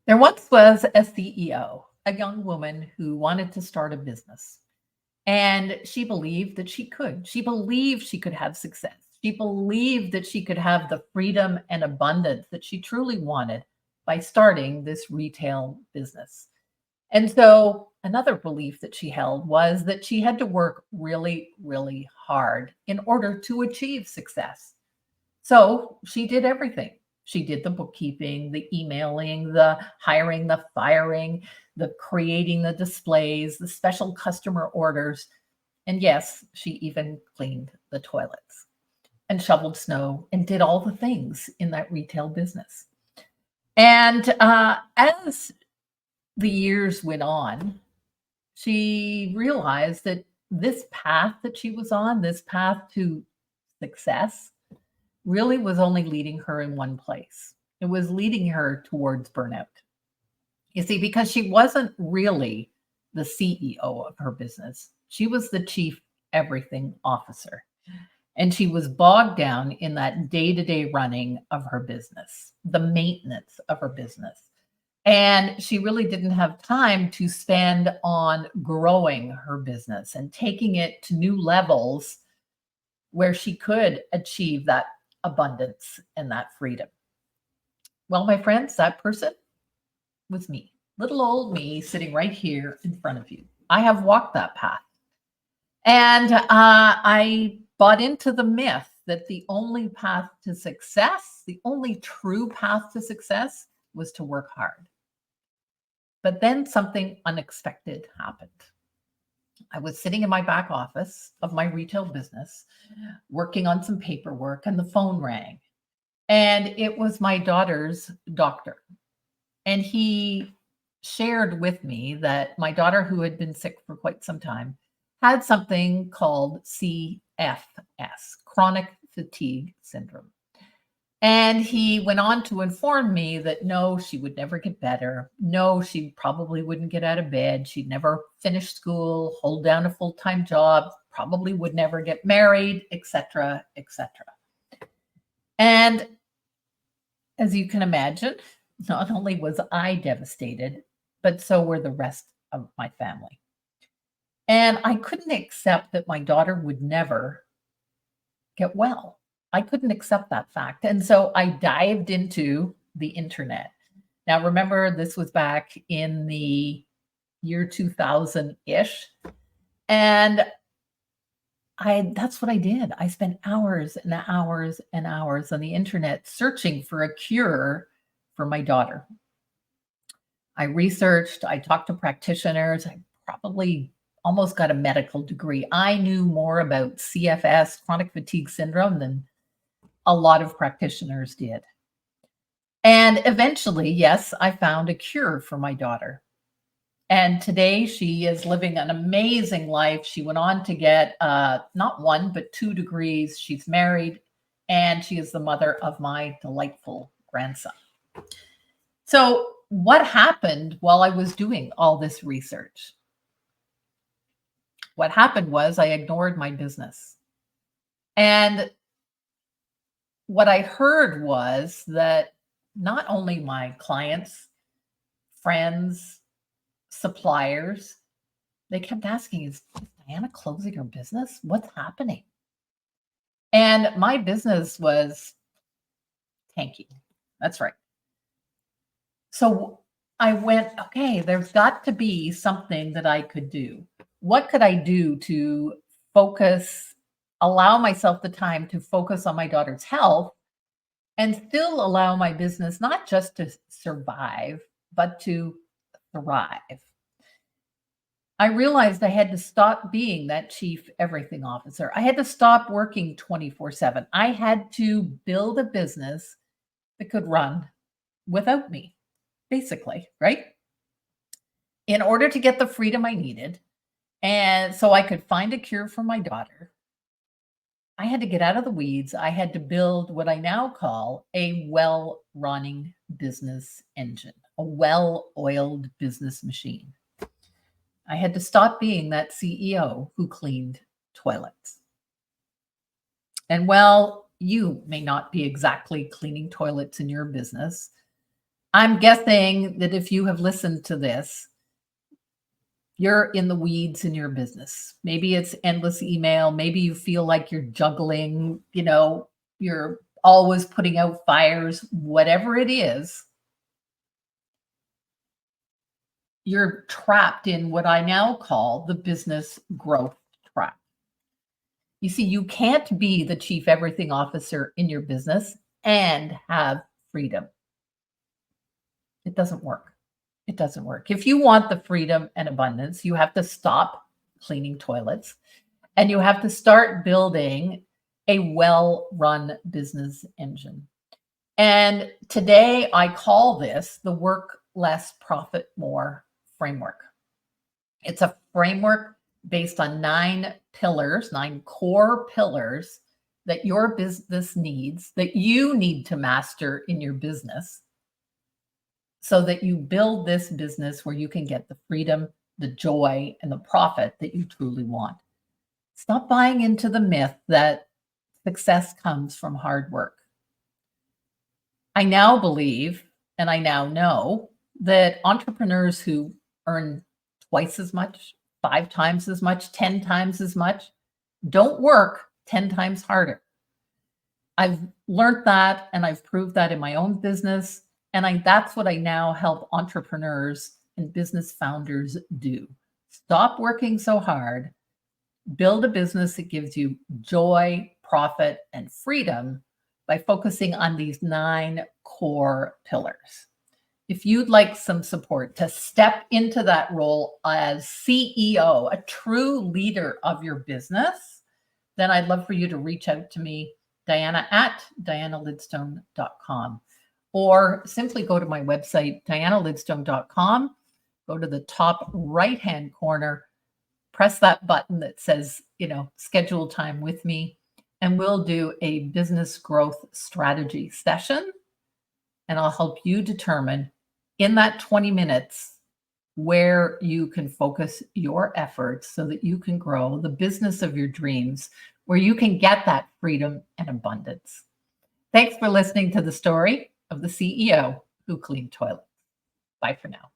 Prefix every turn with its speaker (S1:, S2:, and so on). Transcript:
S1: There once was a CEO, a young woman who wanted to start a business. And she believed that she could. She believed she could have success. She believed that she could have the freedom and abundance that she truly wanted by starting this retail business. And so, another belief that she held was that she had to work really, really hard in order to achieve success. So she did everything. She did the bookkeeping, the emailing, the hiring, the firing, the creating the displays, the special customer orders. And yes, she even cleaned the toilets and shoveled snow and did all the things in that retail business. And as the years went on, she realized that this path that she was on, this path to success, really was only leading her in one place. It was leading her towards burnout. You see, because she wasn't really the CEO of her business, she was the chief everything officer. And she was bogged down in that day to day running of her business, the maintenance of her business. And she really didn't have time to spend on growing her business and taking it to new levels where she could achieve that abundance and that freedom. Well, my friends, that person was me, little old me sitting right here in front of you. I have walked that path. And I bought into the myth that the only path to success, the only true path to success, was to work hard. But then something unexpected happened. I was sitting in my back office of my retail business, working on some paperwork, and the phone rang. And it was my daughter's doctor. And he shared with me that my daughter, who had been sick for quite some time, had something called CFS, chronic fatigue syndrome. And he went on to inform me that no, she would never get better. No, she probably wouldn't get out of bed. She'd never finish school, hold down a full-time job, probably would never get married, etc., etc. And as you can imagine, not only was I devastated, but so were the rest of my family. And I couldn't accept that my daughter would never get well. I couldn't accept that fact. And so I dived into the internet. Now, remember, this was back in the year 2000 ish. And that's what I did. I spent hours and hours and hours on the internet searching for a cure for my daughter. I researched, I talked to practitioners, I probably almost got a medical degree. I knew more about CFS, chronic fatigue syndrome, than a lot of practitioners did. And eventually, yes, I found a cure for my daughter. And today she is living an amazing life. She went on to get not one, but 2 degrees. She's married, and she is the mother of my delightful grandson. So, what happened while I was doing all this research? What happened was I ignored my business. And what I heard was that not only my clients, friends, suppliers, they kept asking, is Diana closing her business? What's happening? And my business was tanking. That's right. So I went, okay, there's got to be something that I could do. What could I do to focus, allow myself the time to focus on my daughter's health and still allow my business not just to survive, but to thrive? I realized I had to stop being that chief everything officer. I had to stop working 24/7. I had to build a business that could run without me, basically, right? In order to get the freedom I needed, and so I could find a cure for my daughter, I had to get out of the weeds. I had to build what I now call a well running business engine, a well oiled business machine. I had to stop being that CEO who cleaned toilets. And while you may not be exactly cleaning toilets in your business, I'm guessing that if you have listened to this, you're in the weeds in your business. Maybe it's endless email. Maybe you feel like you're juggling, you're always putting out fires, whatever it is, you're trapped in what I now call the business growth trap. You see, you can't be the chief everything officer in your business and have freedom. It doesn't work. It doesn't work. If you want the freedom and abundance, you have to stop cleaning toilets and you have to start building a well run business engine. And today I call this the work less, profit more framework. It's a framework based on 9 pillars, 9 core pillars that your business needs, that you need to master in your business so that you build this business where you can get the freedom, the joy, and the profit that you truly want. Stop buying into the myth that success comes from hard work. I now believe, and I now know, that entrepreneurs who earn twice as much, 5 times as much, 10 times as much, don't work 10 times harder. I've learned that and I've proved that in my own business. And that's what I now help entrepreneurs and business founders do. Stop working so hard, build a business that gives you joy, profit, and freedom by focusing on these 9 core pillars. If you'd like some support to step into that role as CEO, a true leader of your business, then I'd love for you to reach out to me, Diana at dianalidstone.com, or simply go to my website, dianalidstone.com, go to the top right-hand corner, press that button that says, schedule time with me, and we'll do a business growth strategy session. And I'll help you determine in that 20 minutes where you can focus your efforts so that you can grow the business of your dreams, where you can get that freedom and abundance. Thanks for listening to the story of the CEO who cleaned toilets. Bye for now.